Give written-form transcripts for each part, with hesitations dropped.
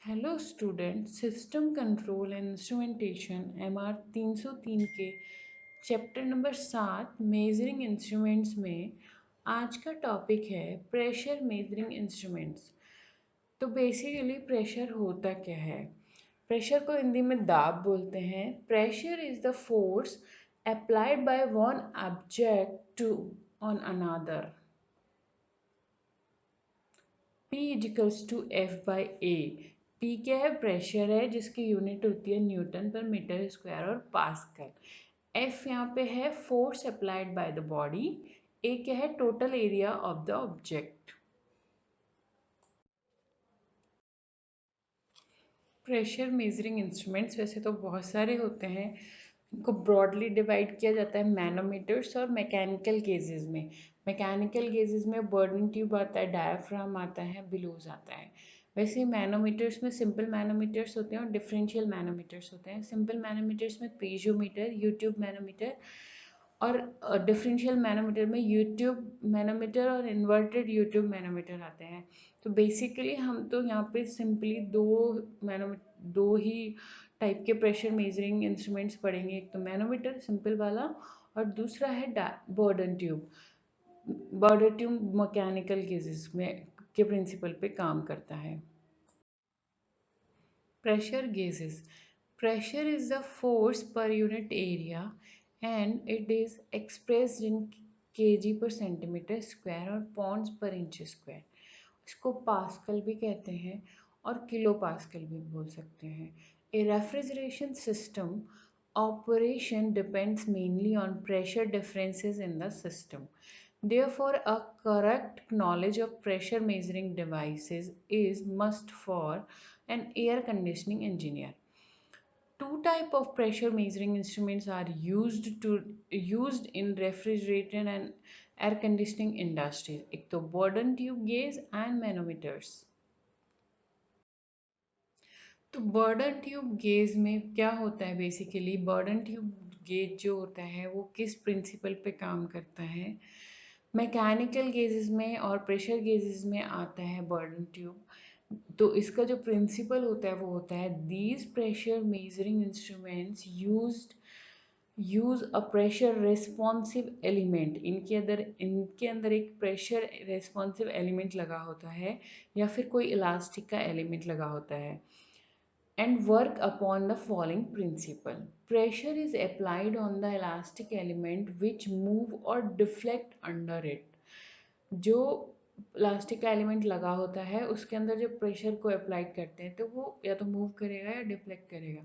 Hello student. System control and instrumentation MR 303 के chapter number 7 measuring instruments में आज का टॉपिक है प्रेशर मेजरिंग इंस्ट्रूमेंट्स। तो बेसिकली प्रेशर होता क्या है? प्रेशर को हिंदी में दाब बोलते हैं। Pressure is the force applied by one object to on another. P equals to F by A. P क्या है? प्रेशर है जिसकी यूनिट होती है न्यूटन पर मीटर स्क्वायर और पास्कल। F यहाँ पे है force applied by the body. A क्या है? Total area of the object. Pressure measuring instruments वैसे तो बहुत सारे होते हैं। इनको ब्रॉडली डिवाइड किया जाता है मैनोमीटर्स और मैकेनिकल गेजेस में। मैकेनिकल गेजेस में बर्निंग ट्यूब आता है, डायाफ्राम आता है, बिलोज आता है। वैसे मैनोमीटर्स में सिंपल मैनोमीटर्स होते हैं और डिफरेंशियल मैनोमीटर्स होते हैं। सिंपल मैनोमीटर्स में पीजोमीटर, यूट्यूब मैनोमीटर और डिफरेंशियल मैनोमीटर में यूट्यूब मैनोमीटर और इन्वर्टेड यूट्यूब मैनोमीटर आते हैं। तो बेसिकली हम तो यहाँ पे सिंपली दो ही टाइप के प्रेशर मेजरिंग इंस्ट्रूमेंट्स पढ़ेंगे। एक तो मैनोमीटर सिंपल वाला और दूसरा है burden tube. Burden tube mechanical cases में के प्रिंसिपल पे काम करता है। Pressure gauges. Pressure is the force per unit area and it is expressed in kg per centimeter square और pounds per inch square. इसको पास्कल भी कहते हैं और किलो पास्कल भी बोल सकते हैं। A refrigeration system operation depends mainly on pressure differences in the system. Therefore, a correct knowledge of pressure measuring devices is must for an air conditioning engineer. Two type of pressure measuring instruments are used in refrigerator and air conditioning industries. एक तो Bourdon tube gauge and manometers. तो burden tube gauge में क्या होता है? Basically burden tube gauge जो होता है वो किस प्रिंसिपल पे काम करता है? मैकेनिकल गेजेस में और प्रेशर गेजेस में आता है बर्डन ट्यूब। तो इसका जो प्रिंसिपल होता है वो होता है these pressure measuring instruments use a pressure responsive element. इनके अंदर एक प्रेशर रेस्पॉन्सिव एलिमेंट लगा होता है या फिर कोई इलास्टिक का एलिमेंट लगा होता है and work upon the following principle. Pressure is applied on the elastic element which move or deflect under it. जो इलास्टिक का एलिमेंट लगा होता है उसके अंदर जो प्रेशर को अप्लाइड करते हैं तो वो या तो मूव करेगा या डिफ्लेक्ट करेगा।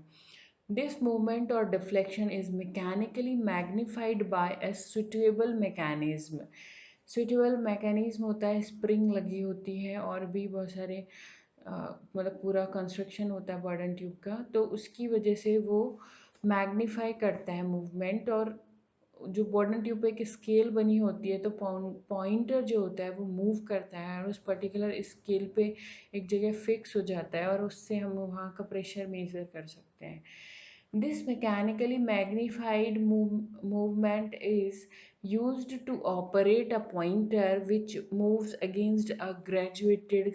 दिस मूवमेंट और deflection is mechanically magnified by a suitable mechanism. Suitable mechanism होता है, स्प्रिंग लगी होती है और भी बहुत सारे मतलब पूरा कंस्ट्रक्शन होता है बर्डन ट्यूब का, तो उसकी वजह से वो मैग्नीफाई करता है मूवमेंट। और जो बर्डन ट्यूब पे एक स्केल बनी होती है तो पॉइंटर जो होता है वो मूव करता है और उस पर्टिकुलर स्केल पे एक जगह फिक्स हो जाता है और उससे हम वहाँ का प्रेशर मेजर कर सकते हैं। This mechanically magnified movement is used to operate a pointer which moves against a graduated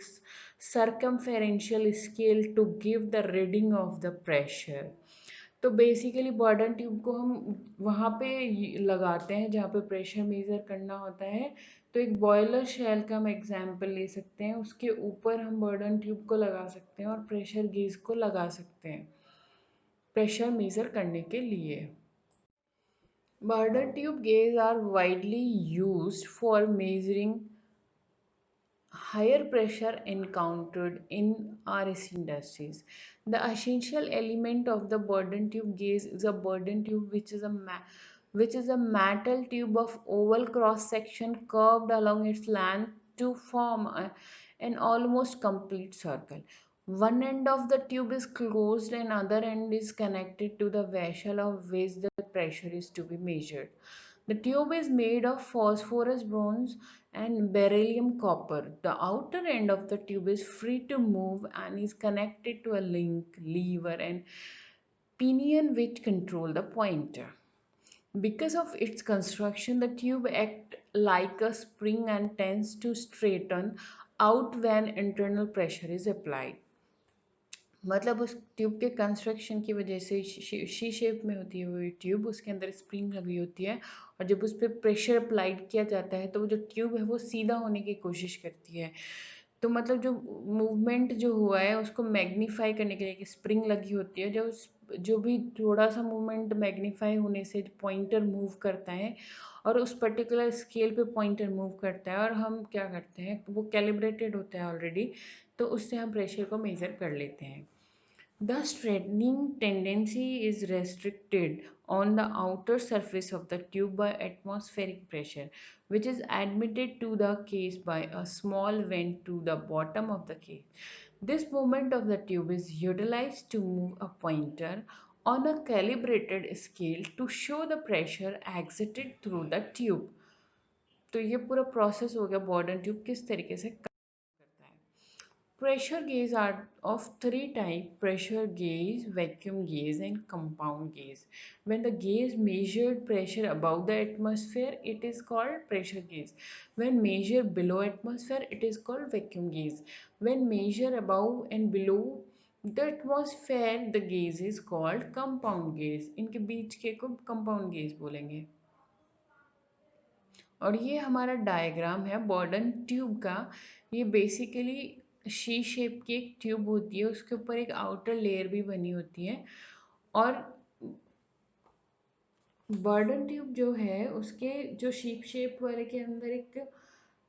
circumferential scale to give the reading of the pressure. तो बेसिकली बॉर्डन ट्यूब को हम वहाँ पे लगाते हैं जहाँ पे प्रेशर मेज़र करना होता है। तो एक बॉयलर शेल का हम एग्जांपल ले सकते हैं, उसके ऊपर हम बॉर्डन ट्यूब को लगा सकते हैं और प्रेशर गेज को लगा सकते हैं प्रेशर मेज़र करने के लिए। Border tube gauges are widely used for measuring higher pressure encountered in RAC industries. The essential element of the Bourdon tube gauge is a Bourdon tube, which is a metal tube of oval cross section curved along its length to form an almost complete circle. One end of the tube is closed and other end is connected to the vessel of which the pressure is to be measured. The tube is made of phosphorus bronze and beryllium copper. The outer end of the tube is free to move and is connected to a link, lever, and pinion which control the pointer. Because of its construction, the tube acts like a spring and tends to straighten out when internal pressure is applied. मतलब उस tube के construction की वजह से she shape में होती है वो ट्यूब, उसके अंदर स्प्रिंग लगी होती है, और जब उस पर प्रेशर अप्लाइड किया जाता है तो वो जो ट्यूब है वो सीधा होने की कोशिश करती है। तो मतलब जो मूवमेंट जो हुआ है उसको मैग्नीफाई करने के लिए एक स्प्रिंग लगी होती है, जो भी थोड़ा सा मूवमेंट मैग्नीफाई होने से पॉइंटर मूव करता है, और उस पर्टिकुलर स्केल पे पॉइंटर मूव करता है, और हम क्या करते हैं वो कैलिब्रेटेड होता है ऑलरेडी, तो उससे हम प्रेशर को मेज़र कर लेते हैं। The straightening tendency is restricted on the outer surface of the tube by atmospheric pressure, which is admitted to the case by a small vent to the bottom of the case. This movement of the tube is utilized to move a pointer on a calibrated scale to show the pressure exited through the tube. तो ये पूरा process हो गया बॉर्डन tube किस तरीके से करता है। Pressure gauge are of three types: pressure gauge, vacuum gauge, and compound gauge. When the gauge measured pressure above the atmosphere, it is called pressure gauge. When measured below atmosphere, it is called vacuum gauge. When measured above and below the atmosphere, the gauge is called compound gauge. इनके बीच के को compound gauge बोलेंगे। और ये हमारा diagram है बॉर्डन tube का। ये बेसिकली शी शेप की एक ट्यूब होती है, उसके ऊपर एक आउटर लेयर भी बनी होती है, और बॉर्डन ट्यूब जो है उसके जो शीप शेप वाले के अंदर एक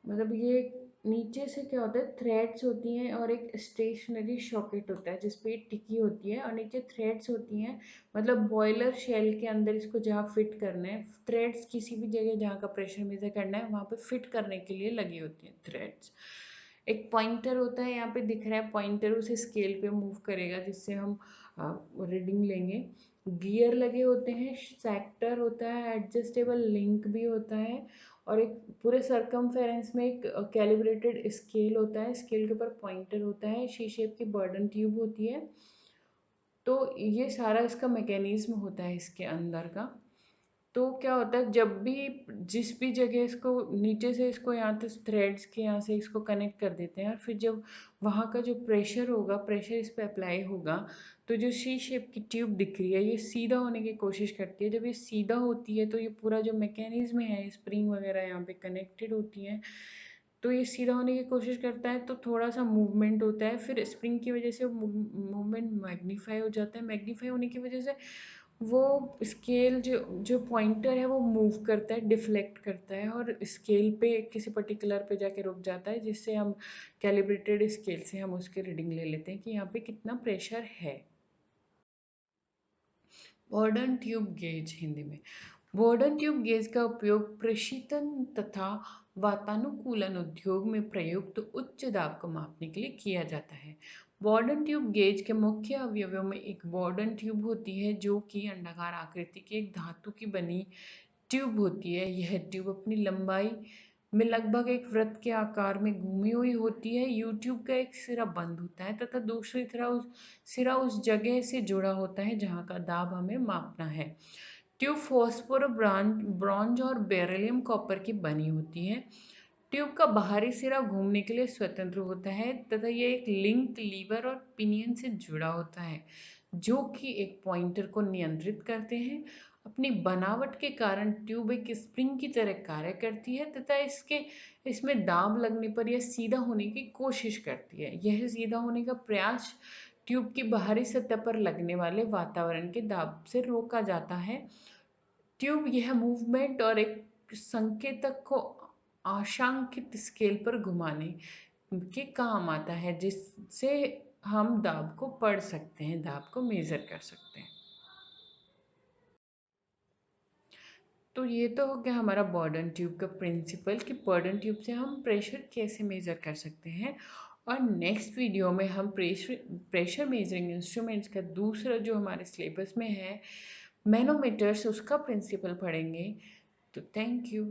मतलब ये नीचे से क्या होता है थ्रेड्स होती हैं, और एक स्टेशनरी सॉकेट होता है जिसपे टिकी होती है, और नीचे थ्रेड्स होती हैं, मतलब बॉयलर शेल के अंदर इसको जहाँ फिट करना है, थ्रेड्स किसी भी जगह जहाँ का प्रेशर मेजर करना है वहाँ पे फिट करने के लिए लगी होती हैं थ्रेड्स। एक पॉइंटर होता है, यहाँ पे दिख रहा है पॉइंटर उसे स्केल पे मूव करेगा जिससे हम रीडिंग लेंगे। गियर लगे होते हैं, सेक्टर होता है, एडजस्टेबल लिंक भी होता है, और एक पूरे सरकमफेरेंस में एक कैलिब्रेटेड स्केल होता है, स्केल के ऊपर पॉइंटर होता है, शी शेप की बर्डन ट्यूब होती है। तो ये सारा इसका मैकेनिज्म होता है इसके अंदर का। तो क्या होता है जब भी जिस भी जगह इसको नीचे से इसको यहाँ से थ्रेड्स के यहाँ से इसको कनेक्ट कर देते हैं, और फिर जब वहाँ का जो प्रेशर होगा, प्रेशर इस पर अप्लाई होगा, तो जो सी शेप की ट्यूब दिख रही है ये सीधा होने की कोशिश करती है। जब ये सीधा होती है तो ये पूरा जो मैकेनिज्म है, स्प्रिंग वगैरह यहाँ पे कनेक्टेड होती हैं, तो ये सीधा होने की कोशिश करता है, तो थोड़ा सा मूवमेंट होता है, फिर स्प्रिंग की वजह से मूवमेंट मैग्नीफाई हो जाता है, मैग्नीफाई होने की वजह से वो स्केल जो जो पॉइंटर है वो मूव करता है, डिफ्लेक्ट करता है, और स्केल पे किसी पर्टिकुलर पे जाके रुक जाता है, जिससे हम कैलिब्रेटेड स्केल से हम उसके रीडिंग ले लेते हैं कि यहाँ पे कितना प्रेशर है। बॉर्डन ट्यूब गेज हिंदी में। बॉर्डन ट्यूब गेज का उपयोग प्रशीतन तथा वातानुकूलन उद्योग में प्रयुक्त उच्च दाब को मापने के लिए किया जाता है। बॉर्डन ट्यूब गेज के मुख्य अवयवों में एक बॉर्डन ट्यूब होती है जो कि अंडाकार आकृति की एक धातु की बनी ट्यूब होती है। यह ट्यूब अपनी लंबाई में लगभग एक वृत्त के आकार में घूमी हुई होती है। यू ट्यूब का एक सिरा बंद होता है तथा दूसरी सिरा उस जगह से जुड़ा होता है जहाँ का दाब हमें मापना है। ट्यूब फॉस्फोर ब्रॉन्ज और बेरिलियम कॉपर की बनी होती है। ट्यूब का बाहरी सिरा घूमने के लिए स्वतंत्र होता है तथा यह एक लिंक लीवर और पिनियन से जुड़ा होता है जो कि एक पॉइंटर को नियंत्रित करते हैं। अपनी बनावट के कारण ट्यूब एक स्प्रिंग की तरह कार्य करती है तथा इसमें दाब लगने पर यह सीधा होने की कोशिश करती है। यह सीधा होने का प्रयास ट्यूब की बाहरी सतह पर लगने वाले वातावरण के दाब से रोका जाता है। ट्यूब यह मूवमेंट और एक संकेतक को आशांकित स्केल पर घुमाने के काम आता है जिससे हम दाब को पढ़ सकते हैं, दाब को मेजर कर सकते हैं। तो ये तो हो गया हमारा बॉर्डन ट्यूब का प्रिंसिपल कि बॉर्डन ट्यूब से हम प्रेशर कैसे मेजर कर सकते हैं। और नेक्स्ट वीडियो में हम प्रेशर मेजरिंग इंस्ट्रूमेंट्स का दूसरा जो हमारे सिलेबस में है मैनोमीटर्स, उसका प्रिंसिपल पढ़ेंगे। तो थैंक यू।